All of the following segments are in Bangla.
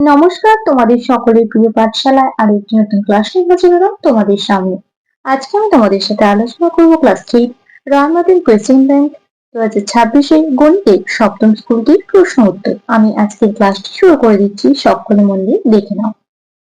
নমস্কার, তোমাদের সকলের প্রিয় পাঠশালায় আর একটি নতুন ক্লাস নিয়ে হাজির হলাম তোমাদের সামনে। আজকে আমি তোমাদের সাথে আলোচনা করব ক্লাস 3 রায়মার্টিন কোয়েশ্চেন ব্যাংক 2026 গণিতের সপ্তম স্কুলটির প্রশ্ন উত্তর। আমি আজকের ক্লাসটি শুরু করে দিচ্ছি, সকলে মন দিয়ে দেখে নাও।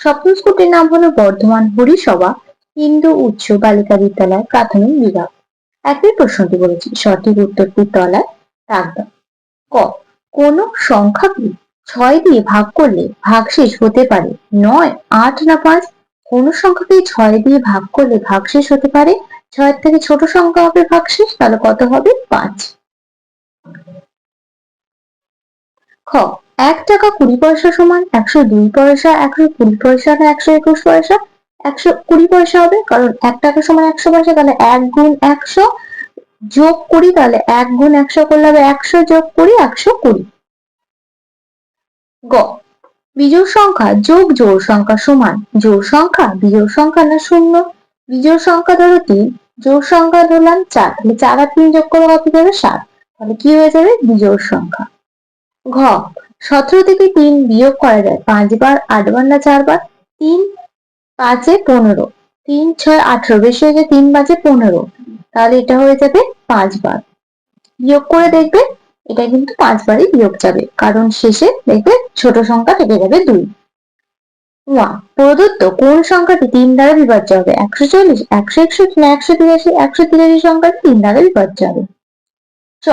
সপ্তম স্কুলটির নাম হলো বর্ধমান হরিসভা হিন্দু উচ্চ বালিকা বিদ্যালয় প্রাথমিক বিভাগ। একই প্রশ্নটি বলেছি, সঠিক উত্তরটির তলায় দাগ দাও। ক, কোন সংখ্যাকে 6 দিয়ে ভাগ করলে ভাগশেষ হতে পারে 9, 8 না 5? কোন সংখ্যাকে 6 দিয়ে ভাগ করলে ভাগশেষ হতে পারে 6 এর থেকে ছোট সংখ্যা হবে ভাগশেষ, তাহলে কত হবে? 5। খ, 1 টাকা 20 পয়সা সমান 102 পয়সা, 120 পয়সা না 121 পয়সা? 120 পয়সা হবে, কারণ 1 টাকা সমান 100 পয়সা, তাহলে 1 গুণ 100 যোগ 20, তাহলে 1 গুণ 100 করলে হবে 100 যোগ 20 120। গ, বিজোড় সংখ্যা যোগ জোড় সংখ্যা সমান জোড় সংখ্যা বিজোড় সংখ্যা না শূন্য? বিজোড় সংখ্যা ধরো 3, জোড় সংখ্যা ধরলাম 4, তাহলে 4 আর 3 যোগ করে কত যাবে? 7, তাহলে কি হয়ে যাবে? বিজোড় সংখ্যা। ঘ, 17 থেকে 3 বিয়োগ করা যায় 5 বার, 8 বার না 4 বার? 3 5 এ 15, 3 6 18, বেশি হয়ে যায় 3 5 এ 15, তাহলে এটা হয়ে যাবে 5 বার। বিয়োগ করে দেখবে, এটা কিন্তু 5 বারই বিয়োগ যাবে, কারণ শেষে দেখবে ছোট সংখ্যা থেকে যাবে 2। প্রদত্ত কোন সংখ্যাটি 3 দ্বারা বিভাজ্য হবে? 140, 161 না 183? 183 সংখ্যাটি 3 দ্বারা বিভাজ্য হবে। চ,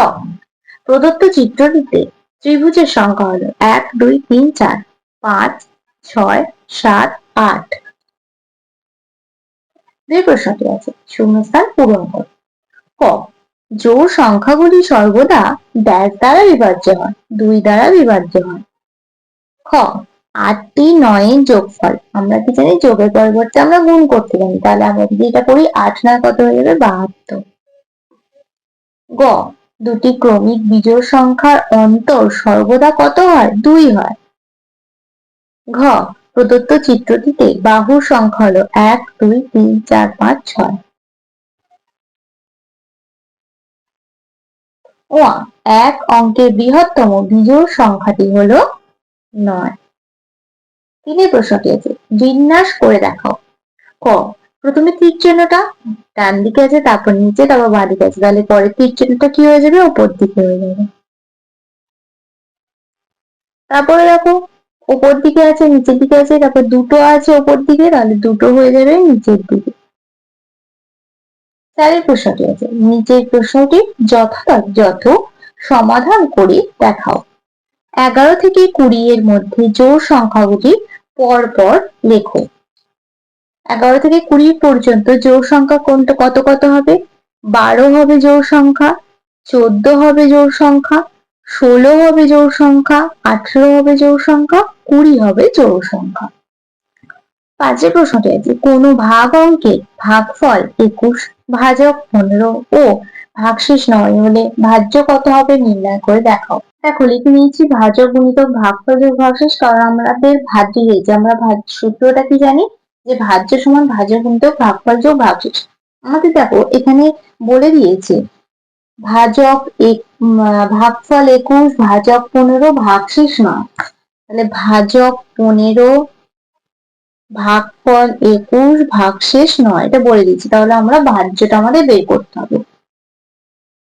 প্রদত্ত চিত্রটিতে ত্রিভুজের সংখ্যা হলো 1 2 3 4 5 6 7 8। যে প্রশ্নটি আছে শূন্যস্থান পূরণ করো। ক, জোড় সংখ্যাগুলি সর্বদা ড্যাশ দ্বারা বিভাজ্য হয়, 2 দ্বারা বিভাজ্য হয়। খ, 8টি 9 এর যোগফল। আমরা কি জানি? যোগের পরিবর্তে আমরা গুণ করতে জানি, তাহলে আমরা যদি এটা করি 8 9 কত হয়ে যাবে? 72। গ, দুটি ক্রমিক বিজোড় সংখ্যার অন্তর সর্বদা কত হয়? 2 হয়। ঘ, প্রদত্ত চিত্রটিতে বাহুর সংখ্যা হলো 1 2 3 4 5 6। এক অঙ্কের বৃহত্তম বিজোড় সংখ্যাটি হলো 9। তিনের প্রশ্নটি আছে, বিন্যাস করে দেখাও। ক, প্রথমে তীর চিহ্নটা ডান দিকে আছে, তারপর নিচে, তারপর বাঁ দিকে আছে, তাহলে পরে তীর চিহ্নটা কি হয়ে যাবে? উপর দিকে হয়ে যাবে। তারপরে দেখো, উপর দিকে আছে নিচের দিকে আছে, তারপর দুটো আছে উপর দিকে, তাহলে দুটো হয়ে যাবে নিচের দিকে। চারের প্রশ্নটি আছে, নিচের প্রশ্নটি যথাযথ সমাধান করে দেখাও। 11 থেকে 20 এর মধ্যে জোড় সংখ্যাগুলি পর পর লেখো। 11 থেকে 20 পর্যন্ত জোড় সংখ্যা কোনটা কত কত হবে? 12 হবে জোড় সংখ্যা, 14 হবে জোড় সংখ্যা, 16 হবে জোড় সংখ্যা, 18 হবে জোড় সংখ্যা, 20 হবে জোড় সংখ্যা। পাঁচের প্রশ্নটি আছে, কোন ভাগ অঙ্কের ভাগফল 21 ভাজক 15 ও ভাগশেষ 9 হলে ভাজ্য কত হবে নির্ণয় করে দেখাও। দেখো, লিখে নিয়েছি ভাজক গুণিতক ভাগফল যোগ ভাগশেষ, কারণ আমাদের ভাজ্য দিয়েছে, আমরা সূত্রটা কি জানি? যে ভাজ্য সমান ভাজক গুণিতক ভাগফল যোগ ভাগশেষ। আমাদের দেখো এখানে বলে দিয়েছে ভাজক ভাগফল 21, ভাজক 15, ভাগশেষ 9, তাহলে ভাজক 15, ভাগফল 21, ভাগশেষ 9, এটা বলে দিচ্ছি, তাহলে আমরা ভাজ্যটা আমাদের বের করতে হবে।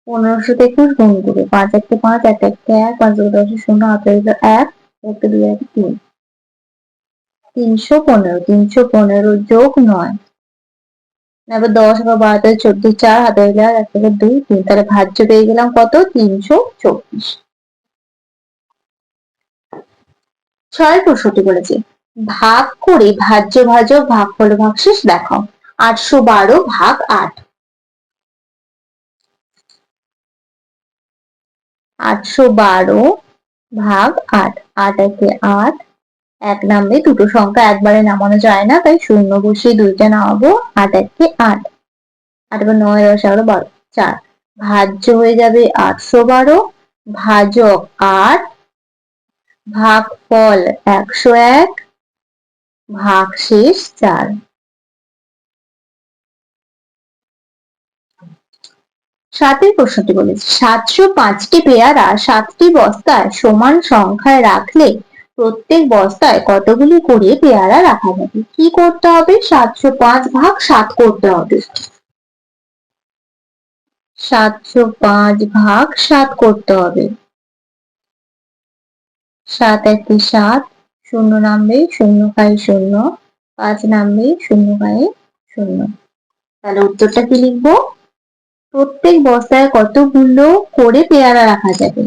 1521 গুণ করে 5 1 5 1 1 1 5 2 10 0 8 1 1 2 1 3 315 315 যোগ 9, এবার 10 বা 12 14 4 হাতে 1 থেকে 2 3, তাহলে ভাজ্য পেয়ে গেলাম কত? 324। 6 প্রশ্নটি বলেছে ভাগ করে ভাজ্য ভাজক ভাগফল ভাগশেষ দেখাও। 812 ভাগ 8, 812 ভাগ 8, 8 একে 8, 1 নামবে, দুটো সংখ্যা একবারে নামানো যায় না, তাই শূন্য বসিয়ে 2টা নামাবো। 8 একে 8, 8 বার 9 10 11 12 4, ভাজ্য হয়ে যাবে 812, ভাজক 8, ভাগফল 101, ভাগশেষ 4। 7 প্রশ্নটি বলেছে 705টি পেয়ারা 7টি বস্তায় সমান সংখ্যায় রাখলে প্রত্যেক বস্তায় কতগুলি করে পেয়ারা রাখা যাবে? কি করতে হবে? 705 ভাগ 7 করতে হবে। 705 ভাগ 7 করতে হবে। 7 একে 7, 0 নামবে, 0 খাই 0, 5 নামবে, 0 খাই 0। তাহলে উত্তরটা কি লিখবো? প্রত্যেক বস্তায় কতগুলো করে পেয়ারা রাখা যাবে?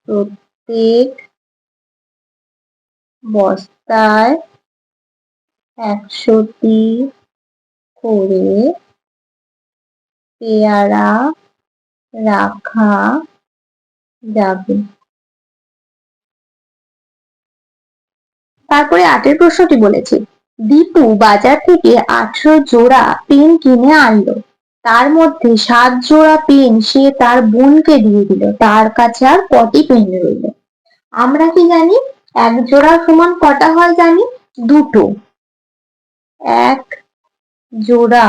প্রত্যেক বস্তায় 100টি করে পেয়ারা রাখা যাবে। তারপরে 8 প্রশ্নটি বলেছে, দীপু বাজার থেকে 18 জোড়া পেন কিনে আনলো। তার মধ্যে 7 জোড়া পেন সে তার বোনকে দিয়ে দিল। তার কাছে আর কটি পেন রইল? আমরা কি জানি? এক জোড়া সমান কটা হয় জানি? দুটো। এক জোড়া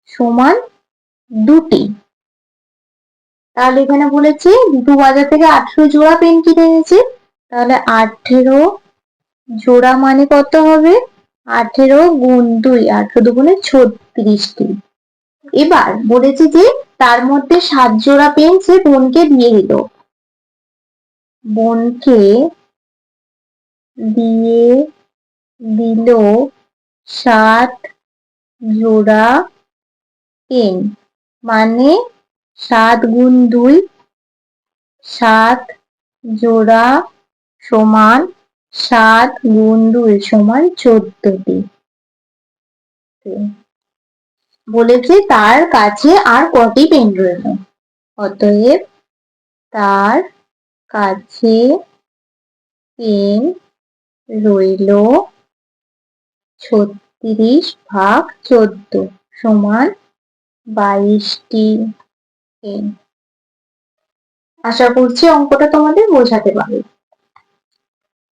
সমান দুটি। তাহলে এখানে বলেছে দীপু বাজার থেকে 18 জোড়া পেন কিনে এনেছে। তাহলে 18 জোড়া মানে কত হবে? 18 গুণ 2, 18 দুগুণে 36টি। এবার বলেছে যে তার মধ্যে 7 জোড়া পেন সে বোনকে দিয়ে দিল। বোনকে দিয়ে দিল 7 জোড়া পেন, মানে 7 গুণ 2, 7 জোড়া সমান 7 গুণ 2 সমান 14টি। বলেছে তার কাছে আর কটি পেন রইল? অতএব তার কাছে পেন রইল 36 ভাগ 14 সমান 22টি পেন। আশা করছি অঙ্কটা তোমাদের বোঝাতে পারবে।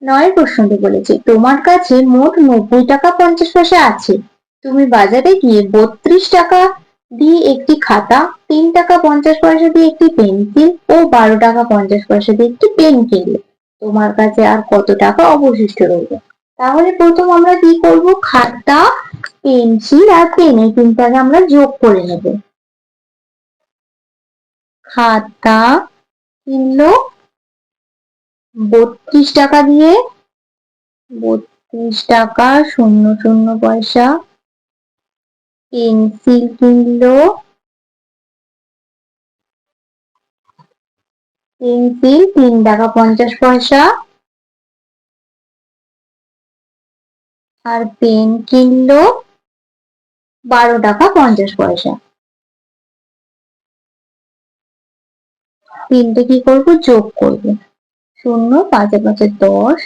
9 প্রশ্নটি বলেছে, তোমার কাছে মোট 90 টাকা 50 পয়সা আছে। তুমি বাজারে গিয়ে 32 টাকা দিয়ে একটি খাতা, 3 টাকা 50 পয়সা দিয়ে একটি পেন্সিল ও 12 টাকা 50 পয়সা দিয়ে একটি পেন কিনলে। তোমার কাছে আর কত টাকা অবশিষ্ট রইল? তাহলে প্রথম আমরা কি করব? খাতা, পেন্সিল আর পেন এই তিনটাকে আমরা যোগ করে নেব। খাতা কিনলো 32 টাকা দিয়ে, 32 টাকা 00 পয়সা। পেন্সিল কিনলো, পেন্সিল 3 টাকা 50 পয়সা। আর পেন কিনলো 12 টাকা 50 পয়সা। তিনটে কি করব? যোগ করব। 0, 5 এ 5 10,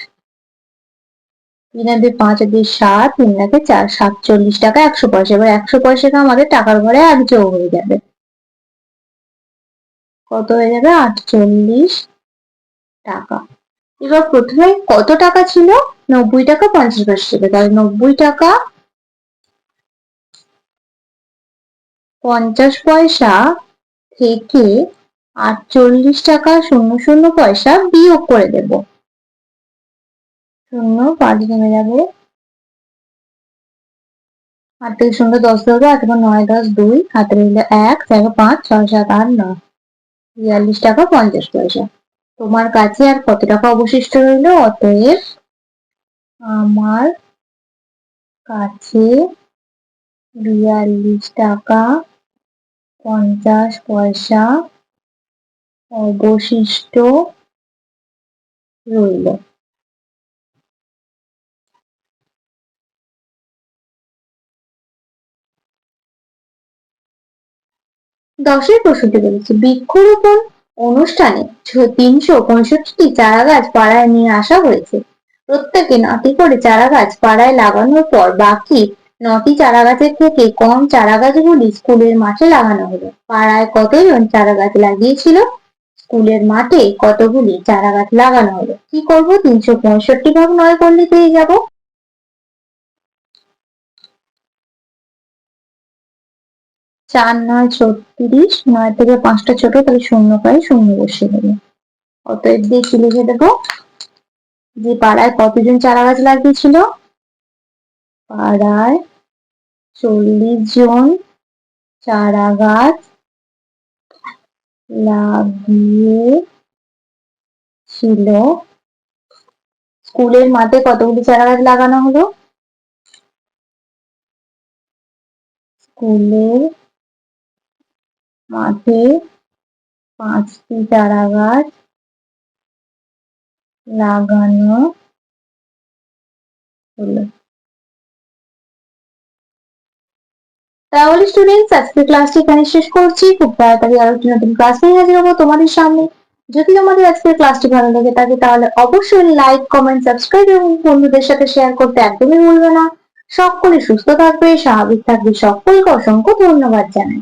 3 এ 5 এ 7, 3 এ 4, 47 টাকা 100 পয়সা। এবার 100 পয়সাটা আমাদের টাকার ঘরে এক যোগ হয়ে যাবে। কত হয়ে যাবে? 48 টাকা। এবার প্রথমে কত টাকা ছিল? 90 টাকা 50 পয়সা ছিল। তাহলে 90 টাকা 50 পয়সা থেকে 48 টাকা 00 পয়সা বিয়োগ করে দেব। 0, 5 নেমে যাবে। 8 থেকে 0 10 ধরবো, 8 এবং 9 10 2, হাতে রইল 1, 4 5, 6 7 8 9, 42 টাকা 50 পয়সা। তোমার কাছে আর কত টাকা অবশিষ্ট রইল? অতএব আমার কাছে 42 টাকা 50 পয়সা অবশিষ্ট রইল। 10 প্রশ্নটি বলেছে, বৃক্ষরোপণ অনুষ্ঠানে 365টি চারা গাছ পাড়ায় নিয়ে আসা হয়েছে। প্রত্যেকে 9টি করে চারা গাছ পাড়ায় লাগানোর পর বাকি 9টি চারা গাছের থেকে কম চারা গাছগুলি স্কুলের মাঠে লাগানো হলো। পাড়ায় কতজন চারা গাছ লাগিয়েছিল? স্কুলের মাঠে কতগুলি চারা গাছ লাগানো হলো? কি করব? 365 ভাগ 9 করলে পেয়ে যাব। 4 9 36, 9 থেকে 5টা ছোট, তাহলে 0 পাই, 0 বসিয়ে দেবো। অতএব দিয়ে কি লিখে দেবো? যে পাড়ায় কতজন চারা গাছ লাগিয়েছিল? পাড়ায় 40 জন চারা গাছ লাগিয়েছিল। স্কুলের মাঠে কতগুলি চারা গাছ লাগানো হলো? স্কুলের মাঠে 5টি চারা গাছ লাগানো হলো। তাহলে স্টুডেন্টস, আজকের ক্লাসটি এখানে শেষ করছি। খুব তাড়াতাড়ি আরো একটি নতুন ক্লাস নিয়ে হাজির হবো তোমাদের সামনে। যদি তোমাদের আজকের ক্লাসটি ভালো লেগে থাকে তাহলে অবশ্যই লাইক, কমেন্ট, সাবস্ক্রাইব এবং বন্ধুদের সাথে শেয়ার করতে একদমই ভুলবে না। সকলে সুস্থ থাকবে, স্বাভাবিক থাকবে। সকলকে অসংখ্য ধন্যবাদ জানাই।